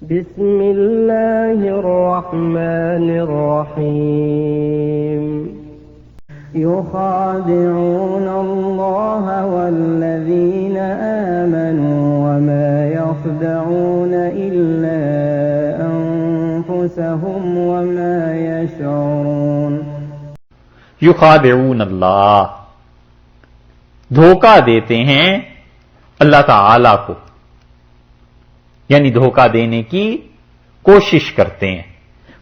بسم الله الرحمن الرحيم يخادعون الله والذين آمنوا وما يخدعون إلا أنفسهم وما يشعرون یخادعون اللہ، دھوکہ دیتے ہیں اللہ تعالی کو، یعنی دھوکہ دینے کی کوشش کرتے ہیں۔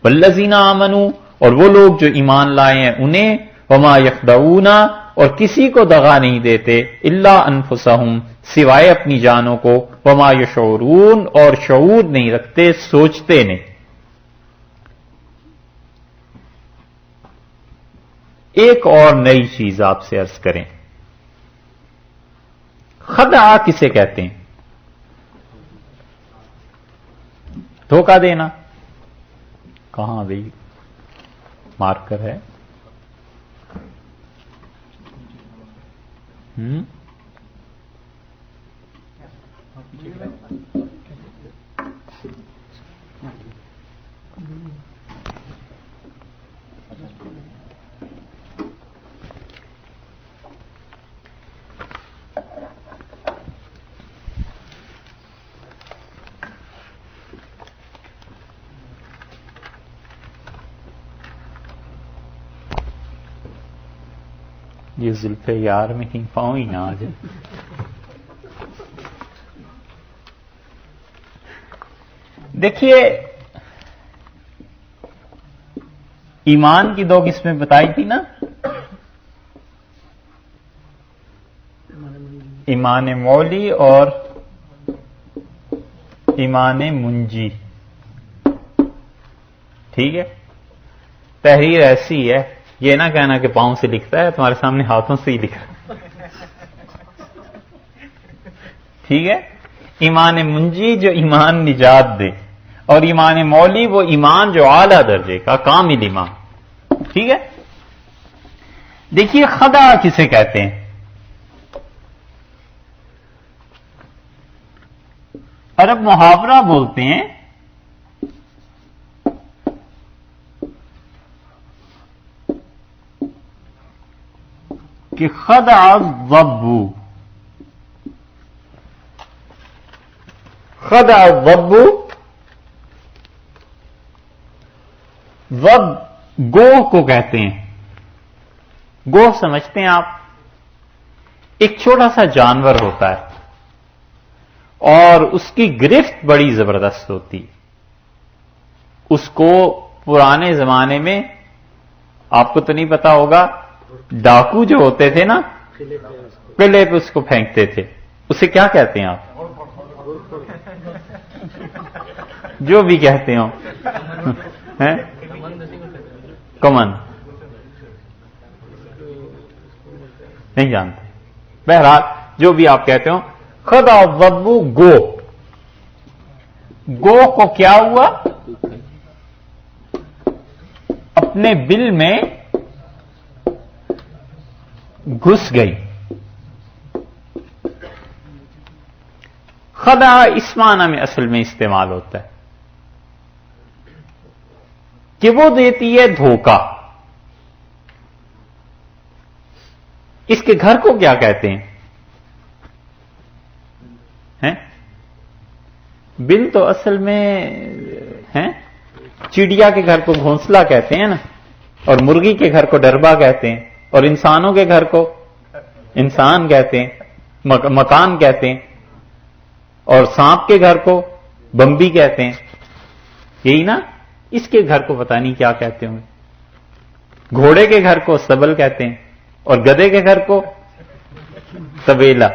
والذین آمنوا، اور وہ لوگ جو ایمان لائے ہیں انہیں، وما یخدعون، اور کسی کو دغا نہیں دیتے، الا انفسہم، سوائے اپنی جانوں کو، وما یشعرون، اور شعور نہیں رکھتے، سوچتے نہیں۔ ایک اور نئی چیز آپ سے عرض کریں، خدع کسے کہتے ہیں؟ دھوکہ دینا۔ کہاں بھی مارکر ہے؟ یہ زلف یار میں کہیں پاؤں ہی نہ آ جائے۔ دیکھیے، ایمان کی دو قسمیں بتائی تھی نا، ایمان مولی اور ایمان منجی، ٹھیک ہے؟ تحریر ایسی ہے، یہ نہ کہنا کہ پاؤں سے لکھتا ہے، تمہارے سامنے ہاتھوں سے ہی لکھا، ٹھیک ہے؟ ایمان منجی جو ایمان نجات دے، اور ایمان مولی وہ ایمان جو اعلیٰ درجے کا کامل ایمان، ٹھیک ہے؟ دیکھیے، خدع کسے کہتے ہیں؟ عرب محاورہ بولتے ہیں کہ خدع الضب، خدع الضب، ضب گوہ کو کہتے ہیں۔ گوہ سمجھتے ہیں آپ؟ ایک چھوٹا سا جانور ہوتا ہے اور اس کی گرفت بڑی زبردست ہوتی، اس کو پرانے زمانے میں، آپ کو تو نہیں پتا ہوگا، ڈاکو جو ہوتے تھے نا، قلعے پہ اس کو پھینکتے تھے، اسے کیا کہتے ہیں آپ؟ جو بھی کہتے ہو، کمن، نہیں جانتے، بہرحال جو بھی آپ کہتے ہو، خدع الضب گو، گو کو کیا ہوا؟ اپنے بل میں گھس گئی۔ خدع اس معنی میں اصل میں استعمال ہوتا ہے کہ وہ دیتی ہے دھوکہ۔ اس کے گھر کو کیا کہتے ہیں؟ بل تو اصل میں چڑیا کے گھر کو گھونسلہ کہتے ہیں نا، اور مرغی کے گھر کو ڈربا کہتے ہیں، اور انسانوں کے گھر کو انسان کہتے ہیں، مکان کہتے ہیں، اور سانپ کے گھر کو بمبی کہتے ہیں، یہی نا؟ اس کے گھر کو پتہ نہیں کیا کہتے ہوں گے۔ گھوڑے کے گھر کو سبل کہتے ہیں، اور گدھے کے گھر کو طویلا۔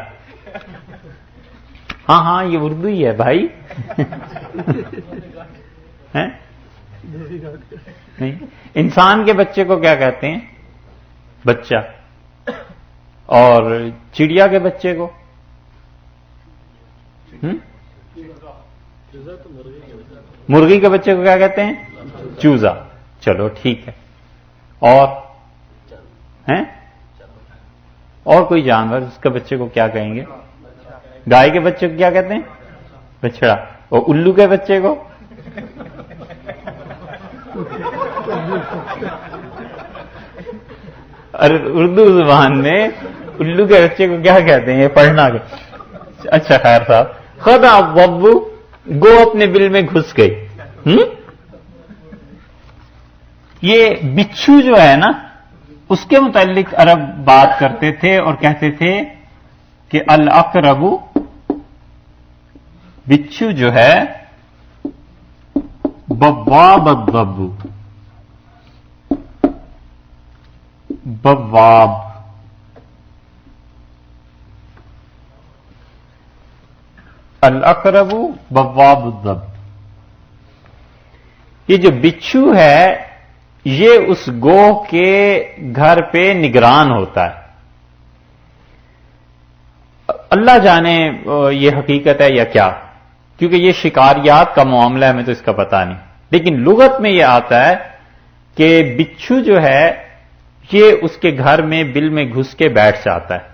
ہاں ہاں، یہ اردو ہی ہے بھائی۔ نہیں، انسان کے بچے کو کیا کہتے ہیں؟ بچہ۔ اور چڑیا کے بچے کو مرغی کے بچے کو کیا کہتے ہیں؟ چوزا۔ چلو ٹھیک ہے۔ اور کوئی جانور اس کے بچے کو کیا کہیں گے؟ گائے کے بچے کو کیا کہتے ہیں؟ بچڑا۔ اور الو کے بچے کو اور اردو زبان میں الو کے بچے کو کیا کہتے ہیں؟ یہ پڑھنا کے. اچھا خیر صاحب، خدا ببو گو اپنے بل میں گھس گئی. یہ بچھو جو ہے نا، اس کے متعلق عرب بات کرتے تھے اور کہتے تھے کہ الاقرب، بچھو جو ہے، بواب الضب، بواب. الاقرب بواب الضب. یہ جو بچھو ہے یہ اس گوہ کے گھر پہ نگران ہوتا ہے. اللہ جانے یہ حقیقت ہے یا کیا، کیونکہ یہ شکاریات کا معاملہ ہے، ہمیں تو اس کا پتہ نہیں. لیکن لغت میں یہ آتا ہے کہ بچھو جو ہے یہ اس کے گھر میں بل میں گھس کے بیٹھ جاتا ہے،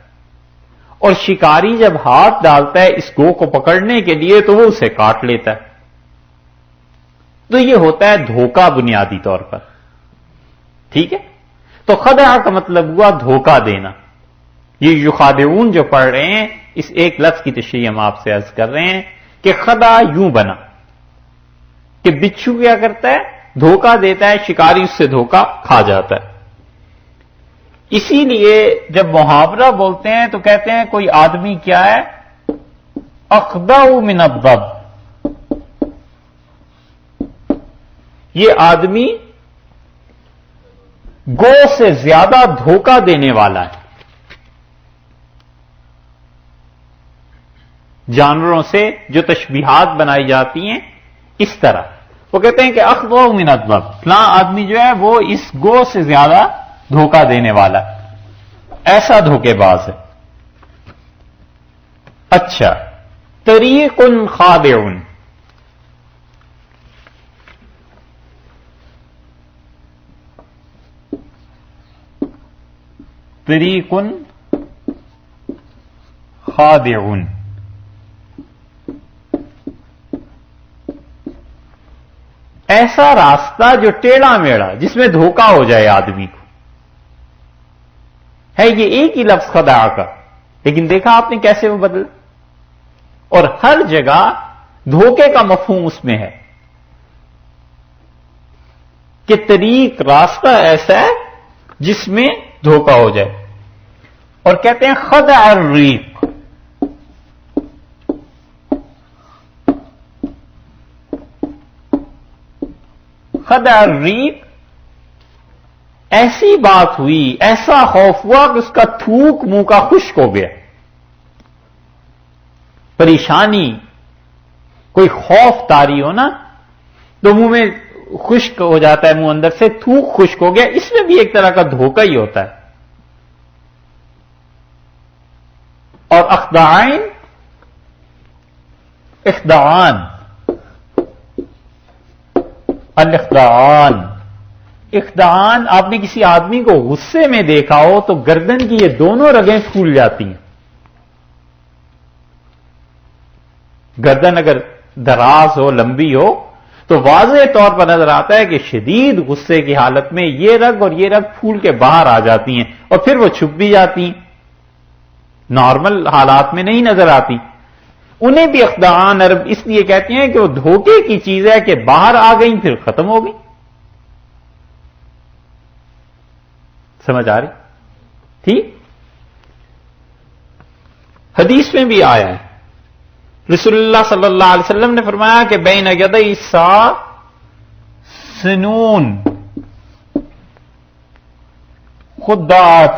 اور شکاری جب ہاتھ ڈالتا ہے اس گو کو پکڑنے کے لیے تو وہ اسے کاٹ لیتا ہے. تو یہ ہوتا ہے دھوکہ بنیادی طور پر. ٹھیک ہے، تو خدعہ کا مطلب ہوا دھوکہ دینا. یہ یخادعون جو پڑھ رہے ہیں، اس ایک لفظ کی تشریح ہم آپ سے عرض کر رہے ہیں کہ خدعہ یوں بنا کہ بچھو کیا کرتا ہے؟ دھوکہ دیتا ہے، شکاری اس سے دھوکہ کھا جاتا ہے. اسی لیے جب محاورہ بولتے ہیں تو کہتے ہیں کوئی آدمی کیا ہے؟ اخدع من الضب. یہ آدمی گو سے زیادہ دھوکہ دینے والا ہے. جانوروں سے جو تشبیہات بنائی جاتی ہیں اس طرح وہ کہتے ہیں کہ اخدع من الضب، فلاں آدمی جو ہے وہ اس گو سے زیادہ دھوکہ دینے والا ہے، ایسا دھوکے باز ہے. اچھا، طریق خادع، طریق خادع، ایسا راستہ جو ٹیڑھا میڑھا جس میں دھوکہ ہو جائے آدمی کو. ہے یہ ایک ہی لفظ خدعہ کا، لیکن دیکھا آپ نے کیسے وہ بدل، اور ہر جگہ دھوکے کا مفہوم اس میں ہے کہ طریق، راستہ ایسا ہے جس میں دھوکہ ہو جائے. اور کہتے ہیں خدع الریق، خدع الریق، ایسی بات ہوئی، ایسا خوف ہوا کہ اس کا تھوک منہ کا خشک ہو گیا. پریشانی، کوئی خوف طاری ہو نا تو منہ میں خشک ہو جاتا ہے، منہ اندر سے تھوک خشک ہو گیا. اس میں بھی ایک طرح کا دھوکہ ہی ہوتا ہے. اور اخدعین، اخدعان، الاخدعان، اخدعان، آپ نے کسی آدمی کو غصے میں دیکھا ہو تو گردن کی یہ دونوں رگیں پھول جاتی ہیں. گردن اگر دراز ہو، لمبی ہو تو واضح طور پر نظر آتا ہے کہ شدید غصے کی حالت میں یہ رگ اور یہ رگ پھول کے باہر آ جاتی ہیں اور پھر وہ چھپ بھی جاتی ہیں، نارمل حالات میں نہیں نظر آتی. انہیں بھی اخدعان عرب اس لیے کہتے ہیں کہ وہ دھوکے کی چیز ہے کہ باہر آ گئی پھر ختم ہو گئی. سمجھ آ رہی؟ ٹھیک. حدیث میں بھی آیا ہے، رسول اللہ صلی اللہ علیہ وسلم نے فرمایا کہ بین یدی الساعۃ سنون خداعۃ.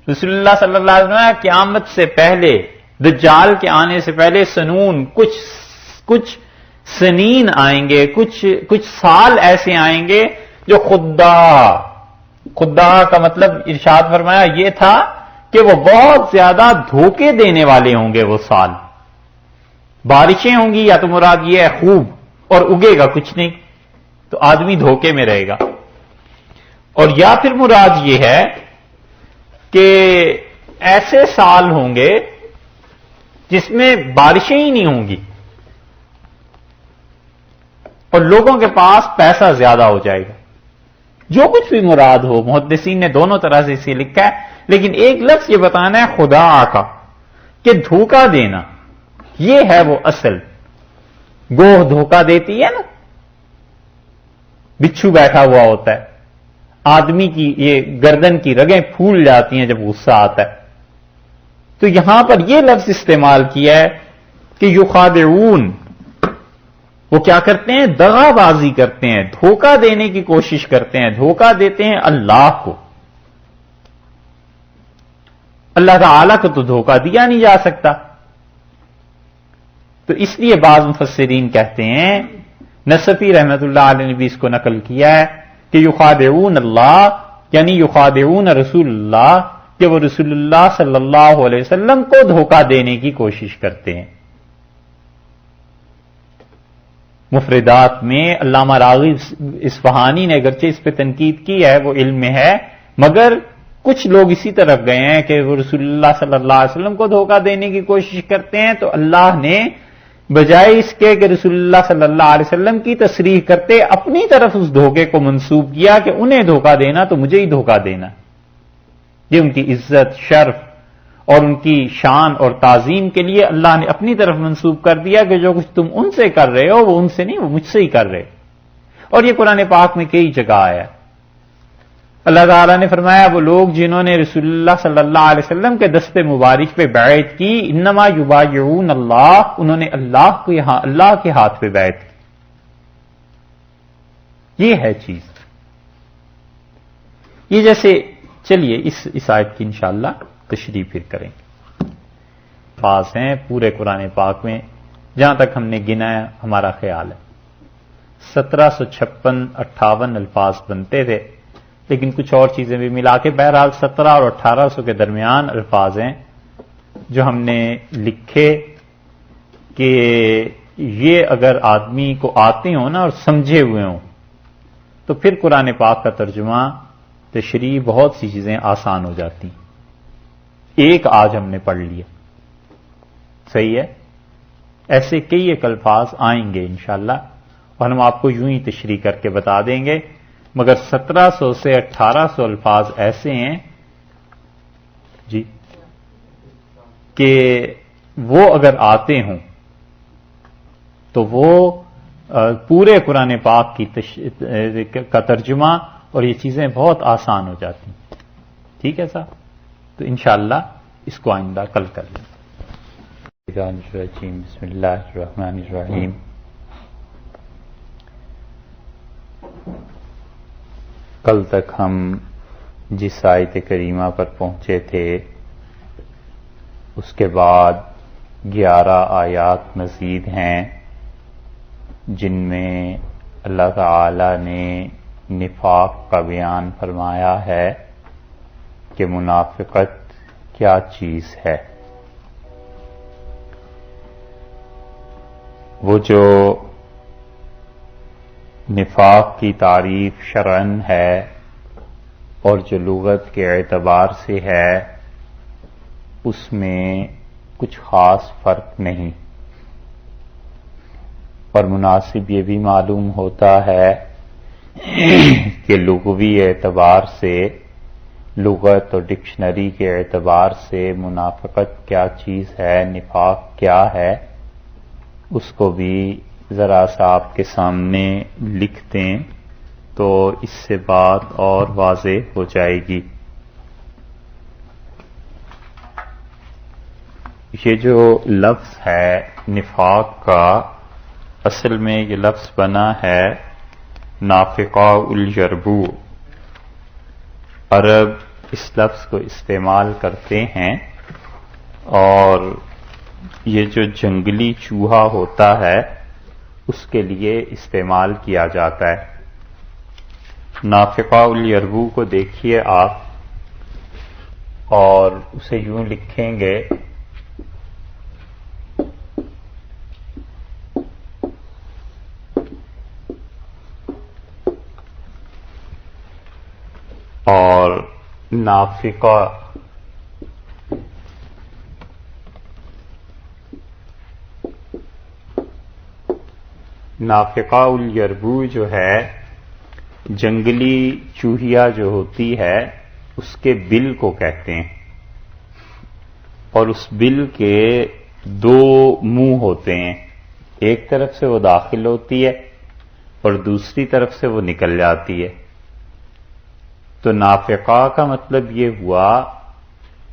رسول اللہ صلی اللہ علیہ وسلم نے قیامت سے پہلے، دجال کے آنے سے پہلے سنون، کچھ سنین آئیں گے، کچھ سال ایسے آئیں گے جو خدا کا مطلب ارشاد فرمایا یہ تھا کہ وہ بہت زیادہ دھوکے دینے والے ہوں گے. وہ سال بارشیں ہوں گی یا تو مراد یہ ہے خوب، اور اگے گا کچھ نہیں تو آدمی دھوکے میں رہے گا، اور یا پھر مراد یہ ہے کہ ایسے سال ہوں گے جس میں بارشیں ہی نہیں ہوں گی. اور لوگوں کے پاس پیسہ زیادہ ہو جائے گا. جو کچھ بھی مراد ہو، محدثین نے دونوں طرح سے اسے لکھا ہے، لیکن ایک لفظ یہ بتانا ہے خدا کا کہ دھوکہ دینا، یہ ہے وہ اصل. گوہ دھوکہ دیتی ہے نا، بچھو بیٹھا ہوا ہوتا ہے، آدمی کی یہ گردن کی رگیں پھول جاتی ہیں جب غصہ آتا ہے. تو یہاں پر یہ لفظ استعمال کیا ہے کہ یخادعون، وہ کیا کرتے ہیں؟ دغا بازی کرتے ہیں، دھوکہ دینے کی کوشش کرتے ہیں، دھوکہ دیتے ہیں اللہ کو. اللہ تعالی کو تو دھوکہ دیا نہیں جا سکتا. تو اس لیے بعض مفسرین کہتے ہیں، نصفی رحمت اللہ علیہ نے بھی اس کو نقل کیا ہے کہ یخادعون اللہ یعنی یخادعون رسول اللہ، کہ وہ رسول اللہ صلی اللہ علیہ وسلم کو دھوکہ دینے کی کوشش کرتے ہیں. مفردات میں علامہ راغب اصفہانی نے اگرچہ اس پہ تنقید کی ہے، وہ علم میں ہے، مگر کچھ لوگ اسی طرف گئے ہیں کہ وہ رسول اللہ صلی اللہ علیہ وسلم کو دھوکہ دینے کی کوشش کرتے ہیں، تو اللہ نے بجائے اس کے کہ رسول اللہ صلی اللہ علیہ وسلم کی تصریح کرتے اپنی طرف اس دھوکے کو منسوب کیا کہ انہیں دھوکہ دینا تو مجھے ہی دھوکہ دینا. یہ ان کی عزت، شرف اور ان کی شان اور تعظیم کے لیے اللہ نے اپنی طرف منسوب کر دیا کہ جو کچھ تم ان سے کر رہے ہو وہ ان سے نہیں، وہ مجھ سے ہی کر رہے. اور یہ قرآن پاک میں کئی جگہ آیا ہے. اللہ تعالیٰ نے فرمایا وہ لوگ جنہوں نے رسول اللہ صلی اللہ علیہ وسلم کے دست مبارک پہ بیعت کی، انما یبایعون اللہ، انہوں نے اللہ کے ہاتھ پہ بیعت کی. یہ ہے چیز. یہ جیسے چلیے اس آیت کی انشاءاللہ تشریح پھر کریں. الفاظ ہیں پورے قرآن پاک میں جہاں تک ہم نے گنا ہے ہمارا خیال ہے 1756-58 الفاظ بنتے تھے، لیکن کچھ اور چیزیں بھی ملا کے بہرحال 17 اور 1800 کے درمیان الفاظ ہیں جو ہم نے لکھے کہ یہ اگر آدمی کو آتے ہوں نا اور سمجھے ہوئے ہوں تو پھر قرآن پاک کا ترجمہ تشریح بہت سی چیزیں آسان ہو جاتی. ایک آج ہم نے پڑھ لیا، صحیح ہے. ایسے کئی ایک الفاظ آئیں گے انشاءاللہ اور ہم آپ کو یوں ہی تشریح کر کے بتا دیں گے، مگر 1700 سے 1800 الفاظ ایسے ہیں جی کہ وہ اگر آتے ہوں تو وہ پورے قرآن پاک کا ترجمہ اور یہ چیزیں بہت آسان ہو جاتی ہیں. ٹھیک ہے صاحب، تو انشاءاللہ اس کو آئندہ کل کر لیں. بسم اللہ الرحمن الرحیم. کل تک ہم جس آیت کریمہ پر پہنچے تھے اس کے بعد 11 آیات مزید ہیں جن میں اللہ تعالی نے نفاق کا بیان فرمایا ہے کہ منافقت کیا چیز ہے. وہ جو نفاق کی تعریف شرعن ہے اور جو لغت کے اعتبار سے ہے اس میں کچھ خاص فرق نہیں، اور مناسب یہ بھی معلوم ہوتا ہے کہ لغوی اعتبار سے، لغت اور ڈکشنری کے اعتبار سے منافقت کیا چیز ہے، نفاق کیا ہے، اس کو بھی ذرا سا آپ کے سامنے لکھ دیں تو اس سے بات اور واضح ہو جائے گی. یہ جو لفظ ہے نفاق کا، اصل میں یہ لفظ بنا ہے نافقاء الجربو. عرب اس لفظ کو استعمال کرتے ہیں اور یہ جو جنگلی چوہا ہوتا ہے اس کے لیے استعمال کیا جاتا ہے. نافقاء الیربو کو دیکھیے آپ اور اسے یوں لکھیں گے اور نافقہ نافقہ الیربوع جو ہے جنگلی چوہیا جو ہوتی ہے اس کے بل کو کہتے ہیں، اور اس بل کے دو منہ ہوتے ہیں، ایک طرف سے وہ داخل ہوتی ہے اور دوسری طرف سے وہ نکل جاتی ہے۔ تو نافقہ کا مطلب یہ ہوا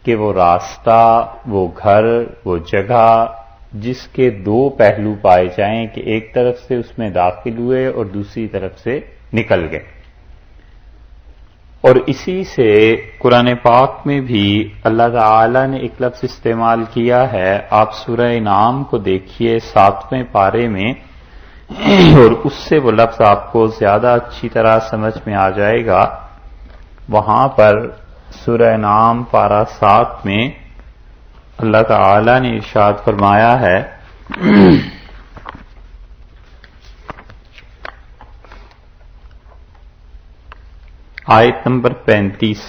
کہ وہ راستہ، وہ گھر، وہ جگہ جس کے دو پہلو پائے جائیں کہ ایک طرف سے اس میں داخل ہوئے اور دوسری طرف سے نکل گئے۔ اور اسی سے قرآن پاک میں بھی اللہ تعالی نے ایک لفظ استعمال کیا ہے، آپ سورہ انعام کو دیکھیے 7ویں پارے میں، اور اس سے وہ لفظ آپ کو زیادہ اچھی طرح سمجھ میں آ جائے گا۔ وہاں پر سورہ انعام پارہ 7 میں اللہ تعالی نے ارشاد فرمایا ہے آیت نمبر 35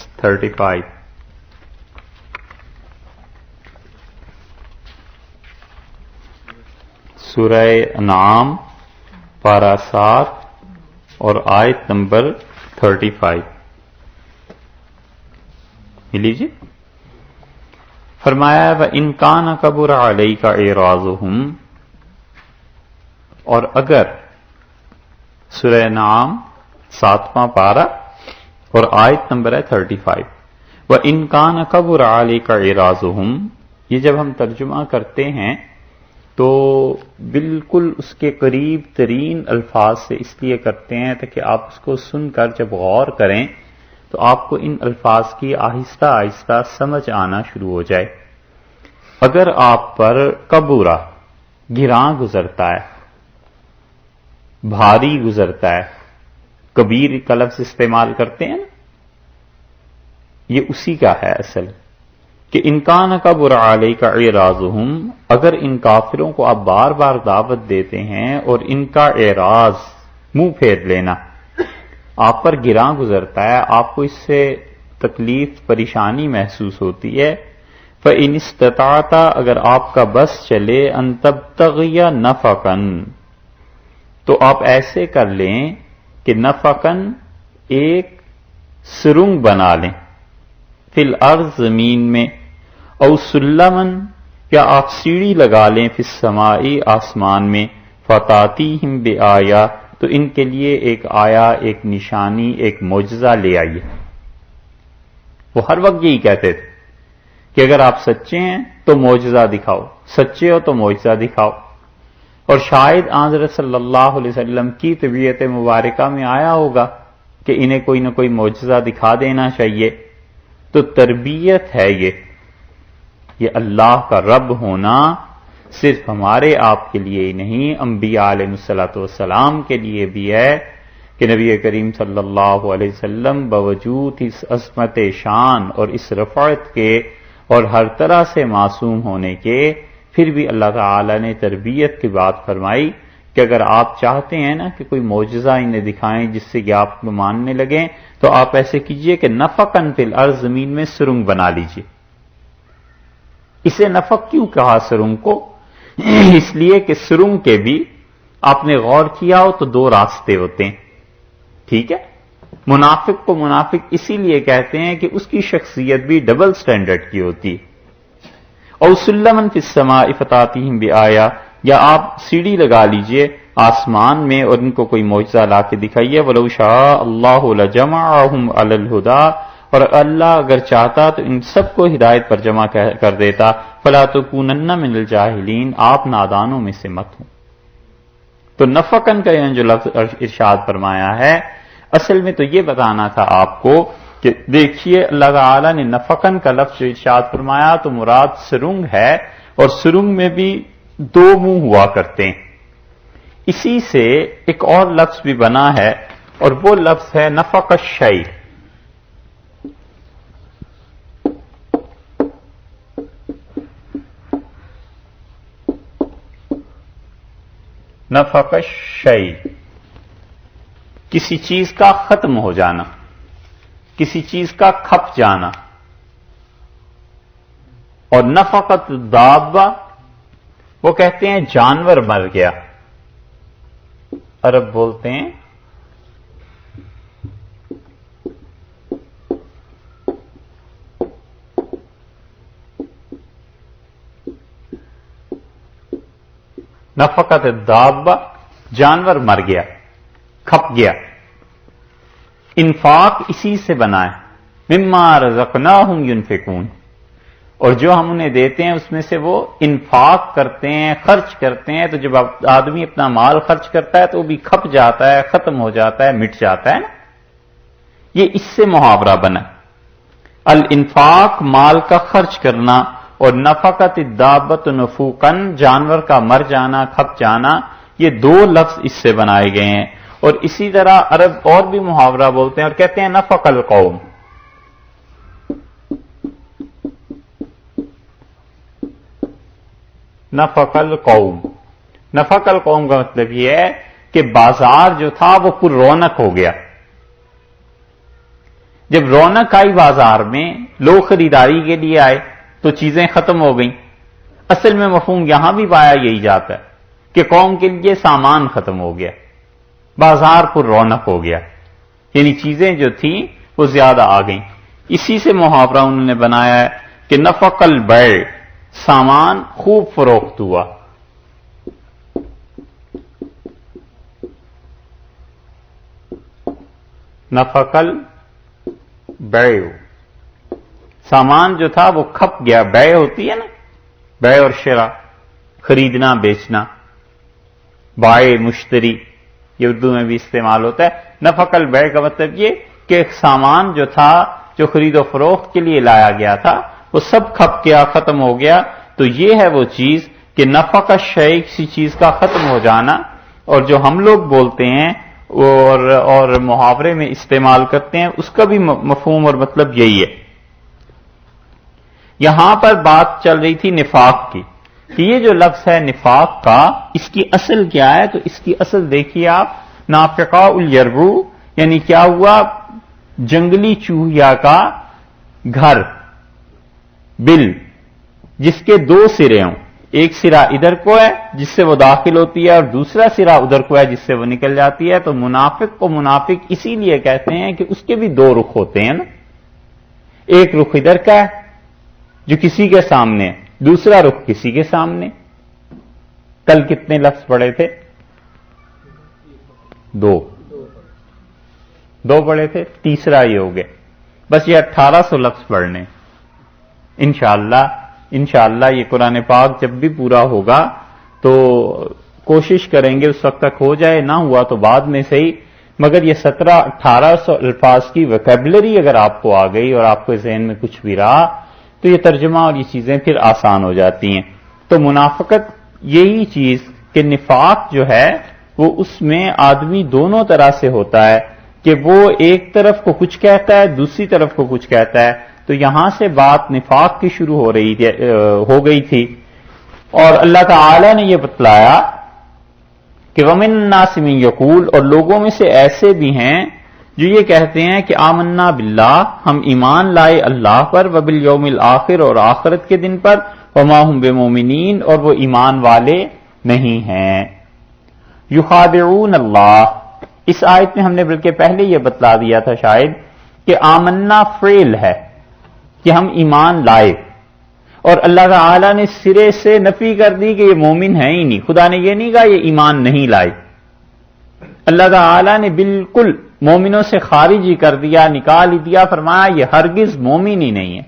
سورہ انعام پارہ 7 اور آیت نمبر 35 ملی جی۔ فرمایا وَإِن كَانَ كَبُرَ عَلَيْكَ إِعْرَاضُهُمْ، اور اگر سورہ انعام 7واں پارہ اور آیت نمبر ہے 35، وَإِن كَانَ كَبُرَ عَلَيْكَ إِعْرَاضُهُمْ، یہ جب ہم ترجمہ کرتے ہیں تو بالکل اس کے قریب ترین الفاظ سے اس لیے کرتے ہیں تاکہ آپ اس کو سن کر جب غور کریں تو آپ کو ان الفاظ کی آہستہ آہستہ سمجھ آنا شروع ہو جائے۔ اگر آپ پر کبورا گراں گزرتا ہے، بھاری گزرتا ہے، کبیر کا لفظ استعمال کرتے ہیں نا، یہ اسی کا ہے اصل کہ انکان کبر علیک اعراضہم، اگر ان کافروں کو آپ بار بار دعوت دیتے ہیں اور ان کا اعراض منہ پھیر لینا آپ پر گراں گزرتا ہے، آپ کو اس سے تکلیف پریشانی محسوس ہوتی ہے، فَإِنِ اسْتَطَعْتَ، اگر آپ کا بس چلے، أَن تَبْتَغِيَ نَفَقًا، تو آپ ایسے کر لیں کہ نفقاً ایک سرنگ بنا لیں، فی الارض زمین میں، او سلمن، یا آپ سیڑھی لگا لیں، فی السماء آسمان میں، فَتَأْتِيهِمْ بِآیَةٍ، تو ان کے لیے ایک آیا، ایک نشانی، ایک معجزہ لے آئیے۔ وہ ہر وقت یہی کہتے تھے کہ اگر آپ سچے ہیں تو معجزہ دکھاؤ، سچے ہو تو معجزہ دکھاؤ۔ اور شاید حضرت صلی اللہ علیہ وسلم کی طبیعت مبارکہ میں آیا ہوگا کہ انہیں کوئی نہ کوئی معجزہ دکھا دینا چاہیے۔ تو تربیت ہے یہ اللہ کا رب ہونا صرف ہمارے آپ کے لیے ہی نہیں، انبیاء علیہ الصلوۃ والسلام کے لیے بھی ہے کہ نبی کریم صلی اللہ علیہ وسلم باوجود اس عظمت شان اور اس رفعت کے اور ہر طرح سے معصوم ہونے کے، پھر بھی اللہ تعالی نے تربیت کی بات فرمائی کہ اگر آپ چاہتے ہیں نا کہ کوئی معجزہ انہیں دکھائیں جس سے کہ آپ کو ماننے لگیں، تو آپ ایسے کیجئے کہ نفقاً فی الارض، زمین میں سرنگ بنا لیجئے۔ اسے نفق کیوں کہا سرنگ کو؟ اس لیے کہ سرنگ کے بھی آپ نے غور کیا ہو تو دو راستے ہوتے ہیں، ٹھیک ہے؟ منافق کو منافق اسی لیے کہتے ہیں کہ اس کی شخصیت بھی ڈبل سٹینڈرڈ کی ہوتی ہے۔ او سلمن فی السماء فتاتیہم بآیہ، یا آپ سیڑھی لگا لیجئے آسمان میں اور ان کو کوئی معجزہ لا کے دکھائیے، ولو شاء اللہ لجمعہم علی الہدی، اور اللہ اگر چاہتا تو ان سب کو ہدایت پر جمع کر دیتا، فلا تکونن من الجاہلین، آپ نادانوں میں سے مت ہوں۔ تو نفقن کا جو لفظ ارشاد فرمایا ہے، اصل میں تو یہ بتانا تھا آپ کو کہ دیکھیے اللہ تعالی نے نفقن کا لفظ ارشاد فرمایا تو مراد سرنگ ہے، اور سرنگ میں بھی دو منہ ہوا کرتے ہیں۔ اسی سے ایک اور لفظ بھی بنا ہے، اور وہ لفظ ہے نفق الشیء۔ نفق الشیء، کسی چیز کا ختم ہو جانا، کسی چیز کا کھپ جانا۔ اور نفقت الدابہ، وہ کہتے ہیں جانور مر گیا، عرب بولتے ہیں نفقت الدابہ، جانور مر گیا، کھپ گیا، انفاق اسی سے بنا ہے، مما رزقناہم ینفقون، اور جو ہم انہیں دیتے ہیں اس میں سے وہ انفاق کرتے ہیں، خرچ کرتے ہیں۔ تو جب آدمی اپنا مال خرچ کرتا ہے تو وہ بھی کھپ جاتا ہے، ختم ہو جاتا ہے، مٹ جاتا ہے نا۔ یہ اس سے محاورہ بنا، الانفاق مال کا خرچ کرنا، اور نفقت الدابۃ نفوقاً جانور کا مر جانا، کھپ جانا، یہ دو لفظ اس سے بنائے گئے ہیں۔ اور اسی طرح عرب اور بھی محاورہ بولتے ہیں اور کہتے ہیں نفق القوم، نفق القوم، نفق القوم کا مطلب یہ ہے کہ بازار جو تھا وہ پر رونق ہو گیا۔ جب رونق آئی بازار میں، لوگ خریداری کے لیے آئے تو چیزیں ختم ہو گئیں۔ اصل میں مفہوم یہاں بھی پایا یہی جاتا ہے کہ قوم کے لیے سامان ختم ہو گیا، بازار پر رونق ہو گیا، یعنی چیزیں جو تھیں وہ زیادہ آ گئیں۔ اسی سے محاورہ انہوں نے بنایا ہے کہ نفق البیع، سامان خوب فروخت ہوا۔ نفق البیع، سامان جو تھا وہ کھپ گیا۔ بیع ہوتی ہے نا، بیع اور شراء، خریدنا بیچنا، بائع مشتری، یہ اردو میں بھی استعمال ہوتا ہے۔ نفق البیع کا مطلب یہ کہ سامان جو تھا، جو خرید و فروخت کے لیے لایا گیا تھا، وہ سب کھپ گیا، ختم ہو گیا۔ تو یہ ہے وہ چیز کہ نفق الشیء، کسی چیز کا ختم ہو جانا، اور جو ہم لوگ بولتے ہیں اور محاورے میں استعمال کرتے ہیں، اس کا بھی مفہوم اور مطلب یہی ہے۔ یہاں پر بات چل رہی تھی نفاق کی، کہ یہ جو لفظ ہے نفاق کا، اس کی اصل کیا ہے؟ تو اس کی اصل دیکھیے آپ، نافقا الیربو، یعنی کیا ہوا؟ جنگلی چوہیا کا گھر، بل، جس کے دو سرے ہوں، ایک سرا ادھر کو ہے جس سے وہ داخل ہوتی ہے، اور دوسرا سرا ادھر کو ہے جس سے وہ نکل جاتی ہے۔ تو منافق کو منافق اسی لیے کہتے ہیں کہ اس کے بھی دو رخ ہوتے ہیں نا، ایک رخ ادھر کا ہے جو کسی کے سامنے، دوسرا رخ کسی کے سامنے۔ کل کتنے لفظ پڑھے تھے؟ دو پڑھے تھے، تیسرا یہ ہو گیا۔ بس یہ 1800 لفظ پڑھنے انشاءاللہ یہ قرآن پاک جب بھی پورا ہوگا تو کوشش کریں گے اس وقت تک ہو جائے، نہ ہوا تو بعد میں صحیح، مگر یہ 1700-1800 الفاظ کی ویکیبلری اگر آپ کو آ گئی اور آپ کے ذہن میں کچھ بھی رہا تو یہ ترجمہ اور یہ چیزیں پھر آسان ہو جاتی ہیں۔ تو منافقت یہی چیز کہ نفاق جو ہے وہ اس میں آدمی دونوں طرح سے ہوتا ہے، کہ وہ ایک طرف کو کچھ کہتا ہے، دوسری طرف کو کچھ کہتا ہے۔ تو یہاں سے بات نفاق کی شروع ہو گئی تھی، اور اللہ تعالی نے یہ بتلایا کہ وَمِن النَّاسِ مَن یقول، اور لوگوں میں سے ایسے بھی ہیں جو یہ کہتے ہیں کہ آمنا باللہ، ہم ایمان لائے اللہ پر، وبالیوم الآخر، اور آخرت کے دن پر، وما ہم بمومنین، اور وہ ایمان والے نہیں ہیں۔ یخادعون اللہ، اس آیت میں ہم نے بلکہ پہلے یہ بتلا دیا تھا شاید کہ آمنا فعل ہے کہ ہم ایمان لائے، اور اللہ تعالی نے سرے سے نفی کر دی کہ یہ مومن ہے ہی نہیں۔ خدا نے یہ نہیں کہا یہ ایمان نہیں لائے، اللہ تعالی نے بالکل مومنوں سے خارج ہی کر دیا، نکال ہی دیا، فرمایا یہ ہرگز مومن ہی نہیں ہے،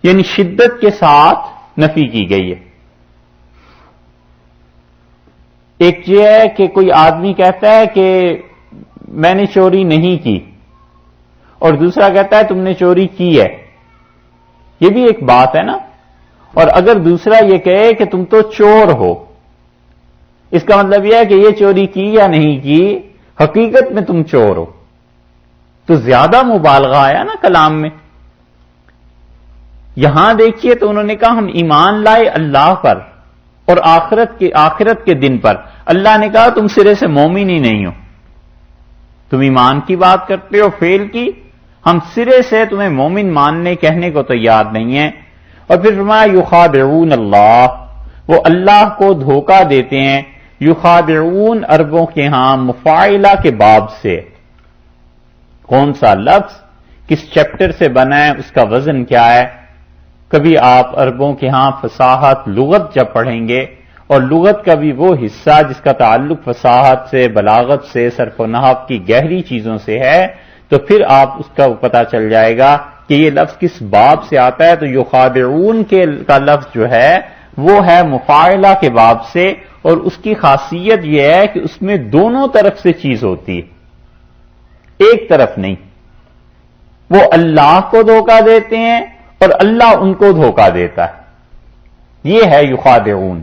یعنی شدت کے ساتھ نفی کی گئی ہے۔ ایک یہ ہے کہ کوئی آدمی کہتا ہے کہ میں نے چوری نہیں کی، اور دوسرا کہتا ہے تم نے چوری کی ہے، یہ بھی ایک بات ہے نا۔ اور اگر دوسرا یہ کہے کہ تم تو چور ہو، اس کا مطلب یہ ہے کہ یہ چوری کی یا نہیں کی، حقیقت میں تم چور ہو، تو زیادہ مبالغہ آیا نا کلام میں۔ یہاں دیکھیے تو انہوں نے کہا ہم ایمان لائے اللہ پر اور آخرت کے دن پر، اللہ نے کہا تم سرے سے مومن ہی نہیں ہو، تم ایمان کی بات کرتے ہو، فعل کی، ہم سرے سے تمہیں مومن ماننے کہنے کو تیار نہیں ہیں۔ اور پھر فرمایا یخادعون اللہ، وہ اللہ کو دھوکہ دیتے ہیں، یخادعون عربوں کے ہاں مفاعلہ کے باب سے، کون سا لفظ کس چیپٹر سے بنا ہے، اس کا وزن کیا ہے۔ کبھی آپ عربوں کے ہاں فصاحت لغت جب پڑھیں گے، اور لغت کا بھی وہ حصہ جس کا تعلق فصاحت سے، بلاغت سے، صرف و نحو کی گہری چیزوں سے ہے، تو پھر آپ اس کا پتہ چل جائے گا کہ یہ لفظ کس باب سے آتا ہے۔ تو یخادعون کا لفظ جو ہے وہ ہے مفاعلہ کے باب سے، اور اس کی خاصیت یہ ہے کہ اس میں دونوں طرف سے چیز ہوتی ہے، ایک طرف نہیں۔ وہ اللہ کو دھوکہ دیتے ہیں اور اللہ ان کو دھوکہ دیتا ہے، یہ ہے یخادعون،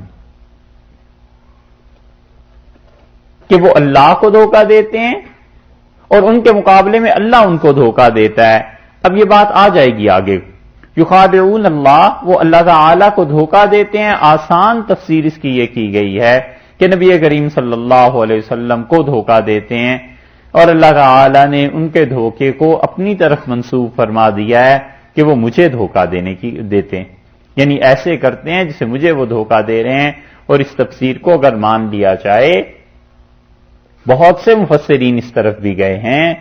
کہ وہ اللہ کو دھوکہ دیتے ہیں اور ان کے مقابلے میں اللہ ان کو دھوکہ دیتا ہے۔ اب یہ بات آ جائے گی آگے، یخادعون اللہ، وہ اللہ تعالی کو دھوکہ دیتے ہیں۔ آسان تفسیر اس کی یہ کی گئی ہے کہ نبی کریم صلی اللہ علیہ وسلم کو دھوکہ دیتے ہیں، اور اللہ تعالی نے ان کے دھوکے کو اپنی طرف منسوب فرما دیا ہے کہ وہ مجھے دھوکہ دیتے ہیں، یعنی ایسے کرتے ہیں جسے مجھے وہ دھوکہ دے رہے ہیں۔ اور اس تفسیر کو اگر مان لیا جائے، بہت سے مفسرین اس طرف بھی گئے ہیں،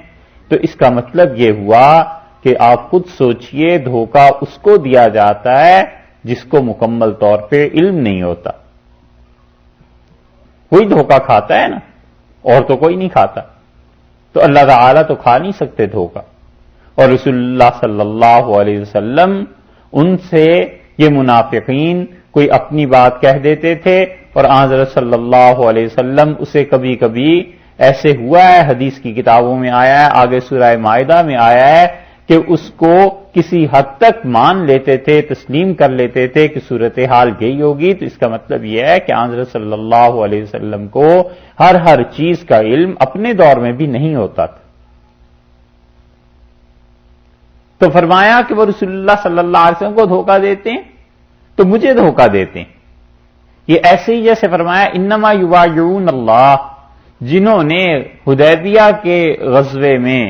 تو اس کا مطلب یہ ہوا کہ آپ خود سوچئے، دھوکہ اس کو دیا جاتا ہے جس کو مکمل طور پہ علم نہیں ہوتا۔ کوئی دھوکہ کھاتا ہے نا، اور تو کوئی نہیں کھاتا، تو اللہ تعالیٰ تو کھا نہیں سکتے دھوکہ۔ اور رسول اللہ صلی اللہ علیہ وسلم ان سے یہ منافقین کوئی اپنی بات کہہ دیتے تھے، اور حضرت صلی اللہ علیہ وسلم اسے کبھی کبھی ایسے ہوا ہے، حدیث کی کتابوں میں آیا ہے، آگے سورہ مائدہ میں آیا ہے کہ اس کو کسی حد تک مان لیتے تھے، تسلیم کر لیتے تھے کہ صورتحال گئی ہوگی۔ تو اس کا مطلب یہ ہے کہ حضرت صلی اللہ علیہ وسلم کو ہر چیز کا علم اپنے دور میں بھی نہیں ہوتا تھا۔ تو فرمایا کہ وہ رسول اللہ صلی اللہ علیہ وسلم کو دھوکہ دیتے ہیں تو مجھے دھوکہ دیتے ہیں۔ یہ ایسے ہی جیسے فرمایا انما یبایعون اللہ، جنہوں نے حدیبیہ کے غزوے میں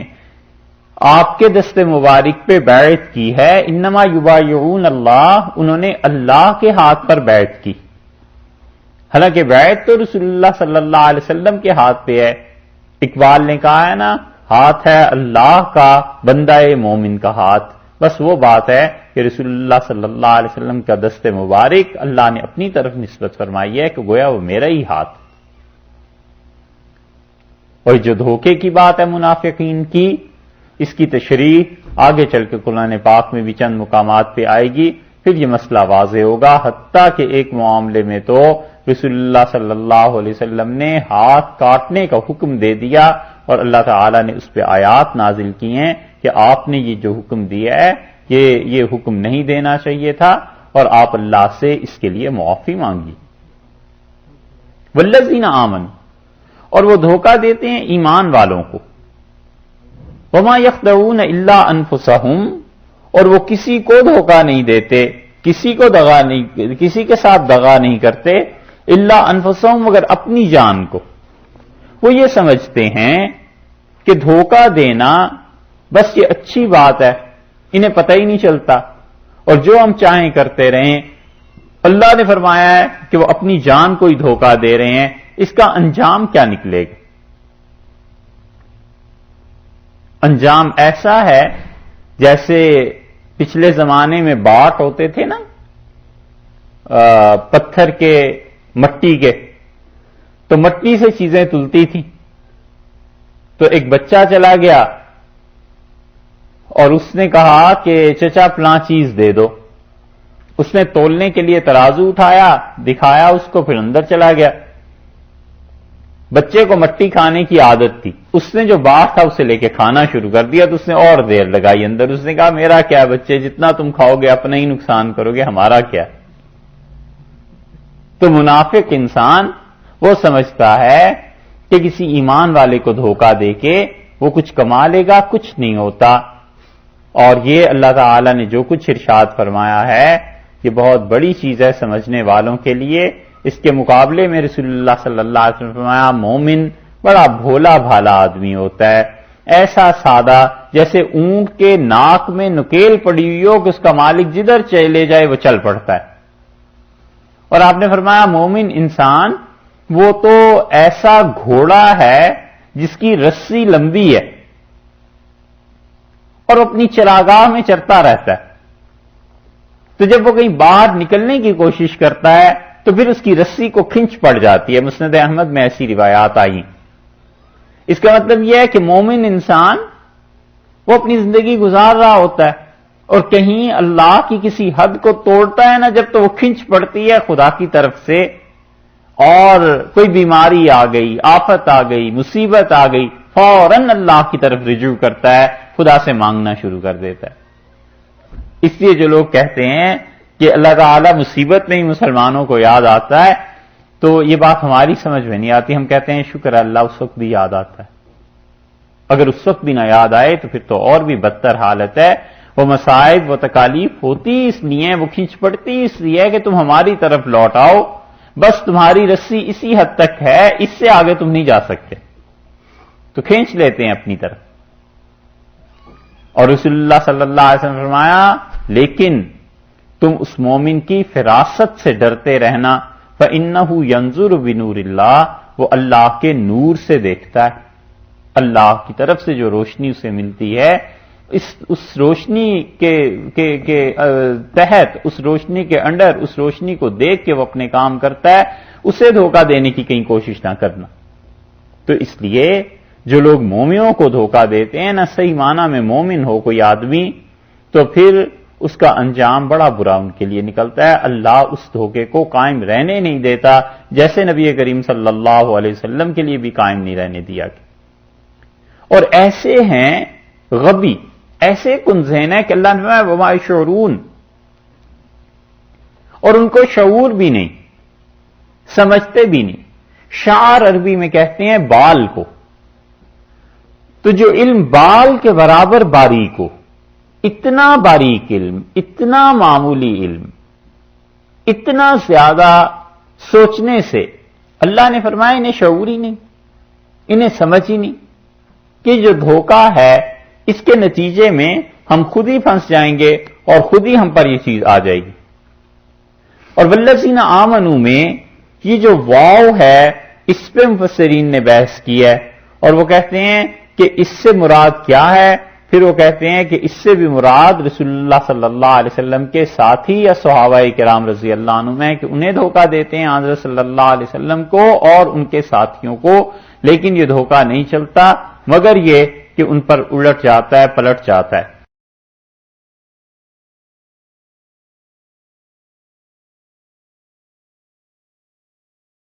آپ کے دست مبارک پہ بیعت کی ہے، انما یبایعون اللہ، انہوں نے اللہ کے ہاتھ پر بیعت کی۔ حالانکہ بیعت تو رسول اللہ صلی اللہ علیہ وسلم کے ہاتھ پہ ہے۔ اقبال نے کہا ہے نا، ہاتھ ہے اللہ کا، بندہ مومن کا ہاتھ۔ بس وہ بات ہے کہ رسول اللہ صلی اللہ علیہ وسلم کا دست مبارک اللہ نے اپنی طرف نسبت فرمائی ہے کہ گویا وہ میرا ہی ہاتھ۔ اور جو دھوکے کی بات ہے منافقین کی، اس کی تشریح آگے چل کے قرآن پاک میں بھی چند مقامات پہ آئے گی، پھر یہ مسئلہ واضح ہوگا۔ حتیٰ کہ ایک معاملے میں تو رسول اللہ صلی اللہ علیہ وسلم نے ہاتھ کاٹنے کا حکم دے دیا، اور اللہ تعالی نے اس پہ آیات نازل کی ہیں کہ آپ نے یہ جو حکم دیا ہے یہ حکم نہیں دینا چاہیے تھا، اور آپ اللہ سے اس کے لیے معافی مانگی۔ والذین آمنوا، اور وہ دھوکہ دیتے ہیں ایمان والوں کو۔ وما یخدعون الا انفسہم، اور وہ کسی کو دھوکہ نہیں دیتے، کسی کے ساتھ دغا نہیں کرتے، الا انفسہم، مگر اپنی جان کو۔ وہ یہ سمجھتے ہیں کہ دھوکہ دینا بس یہ اچھی بات ہے، انہیں پتہ ہی نہیں چلتا، اور جو ہم چاہیں کرتے رہیں۔ اللہ نے فرمایا ہے کہ وہ اپنی جان کو ہی دھوکہ دے رہے ہیں، اس کا انجام کیا نکلے گا؟ انجام ایسا ہے جیسے پچھلے زمانے میں باٹ ہوتے تھے نا، پتھر کے، مٹی کے، تو مٹی سے چیزیں تلتی تھی۔ تو ایک بچہ چلا گیا اور اس نے کہا کہ چچا فلاں چیز دے دو۔ اس نے تولنے کے لیے ترازو اٹھایا، دکھایا اس کو، پھر اندر چلا گیا۔ بچے کو مٹی کھانے کی عادت تھی، اس نے جو باٹ تھا اسے لے کے کھانا شروع کر دیا، تو اس نے اور دیر لگائی اندر۔ اس نے کہا میرا کیا بچے، جتنا تم کھاؤ گے اپنا ہی نقصان کرو گے، ہمارا کیا۔ تو منافق انسان وہ سمجھتا ہے کہ کسی ایمان والے کو دھوکہ دے کے وہ کچھ کما لے گا، کچھ نہیں ہوتا۔ اور یہ اللہ تعالی نے جو کچھ ارشاد فرمایا ہے یہ بہت بڑی چیز ہے سمجھنے والوں کے لیے۔ اس کے مقابلے میں رسول اللہ صلی اللہ علیہ وسلم نے فرمایا مومن بڑا بھولا بھالا آدمی ہوتا ہے، ایسا سادہ جیسے اونٹ کے ناک میں نکیل پڑی ہوئی ہو کہ اس کا مالک جدھر چلے جائے وہ چل پڑتا ہے۔ اور آپ نے فرمایا مومن انسان وہ تو ایسا گھوڑا ہے جس کی رسی لمبی ہے اور اپنی چراگاہ میں چرتا رہتا ہے، تو جب وہ کہیں باہر نکلنے کی کوشش کرتا ہے تو پھر اس کی رسی کو کھنچ پڑ جاتی ہے۔ مسند احمد میں ایسی روایات آئی۔ اس کا مطلب یہ ہے کہ مومن انسان وہ اپنی زندگی گزار رہا ہوتا ہے اور کہیں اللہ کی کسی حد کو توڑتا ہے نا، جب تو وہ کھنچ پڑتی ہے خدا کی طرف سے، اور کوئی بیماری آ گئی، آفت آ گئی، مصیبت آ گئی، فوراً اللہ کی طرف رجوع کرتا ہے، خدا سے مانگنا شروع کر دیتا ہے۔ اس لیے جو لوگ کہتے ہیں کہ اللہ تعالی مصیبت میں ہی مسلمانوں کو یاد آتا ہے، تو یہ بات ہماری سمجھ میں نہیں آتی۔ ہم کہتے ہیں شکر ہے اللہ اس وقت بھی یاد آتا ہے۔ اگر اس وقت بھی نہ یاد آئے تو پھر تو اور بھی بدتر حالت ہے۔ وہ مصائب وہ تکالیف ہوتی اس لیے، وہ کھینچ پڑتی اس لیے کہ تم ہماری طرف لوٹ آؤ، بس تمہاری رسی اسی حد تک ہے، اس سے آگے تم نہیں جا سکتے، تو کھینچ لیتے ہیں اپنی طرف۔ اور رسول اللہ صلی اللہ علیہ وسلم نے فرمایا لیکن تم اس مومن کی فراست سے ڈرتے رہنا، فَإِنَّهُ يَنظُرُ بِنُورِ اللَّهِ، وہ اللہ کے نور سے دیکھتا ہے، اللہ کی طرف سے جو روشنی اسے ملتی ہے، اس روشنی کے تحت، اس روشنی کے انڈر، اس روشنی کو دیکھ کے وہ اپنے کام کرتا ہے، اسے دھوکہ دینے کی کہیں کوشش نہ کرنا۔ تو اس لیے جو لوگ مومنوں کو دھوکہ دیتے ہیں، نہ صحیح معنی میں مومن ہو کوئی آدمی، تو پھر اس کا انجام بڑا برا ان کے لیے نکلتا ہے۔ اللہ اس دھوکے کو قائم رہنے نہیں دیتا، جیسے نبی کریم صلی اللہ علیہ وسلم کے لیے بھی قائم نہیں رہنے دیا۔ اور ایسے ہیں غبی، ایسے کنزین ہیں کہ اللہ نے فرمایا وما یشعرون، اور ان کو شعور بھی نہیں، سمجھتے بھی نہیں۔ شعر عربی میں کہتے ہیں بال کو، تو جو علم بال کے برابر باریک ہو، اتنا باریک علم، اتنا معمولی علم، اتنا زیادہ سوچنے سے اللہ نے فرمایا انہیں شعور ہی نہیں، انہیں سمجھ ہی نہیں کہ جو دھوکہ ہے اس کے نتیجے میں ہم خود ہی پھنس جائیں گے اور خود ہی ہم پر یہ چیز آ جائے گی۔ اور والذین آمنوا میں یہ جو واو ہے اس پہ مفسرین نے بحث کی ہے، اور وہ کہتے ہیں کہ اس سے مراد کیا ہے، پھر وہ کہتے ہیں کہ اس سے بھی مراد رسول اللہ صلی اللہ علیہ وسلم کے ساتھی یا صحابہ کرام رضی اللہ عنہم ہیں کہ انہیں دھوکہ دیتے ہیں حضرت صلی اللہ علیہ وسلم کو اور ان کے ساتھیوں کو، لیکن یہ دھوکہ نہیں چلتا مگر یہ کہ ان پر الٹ جاتا ہے، پلٹ جاتا ہے۔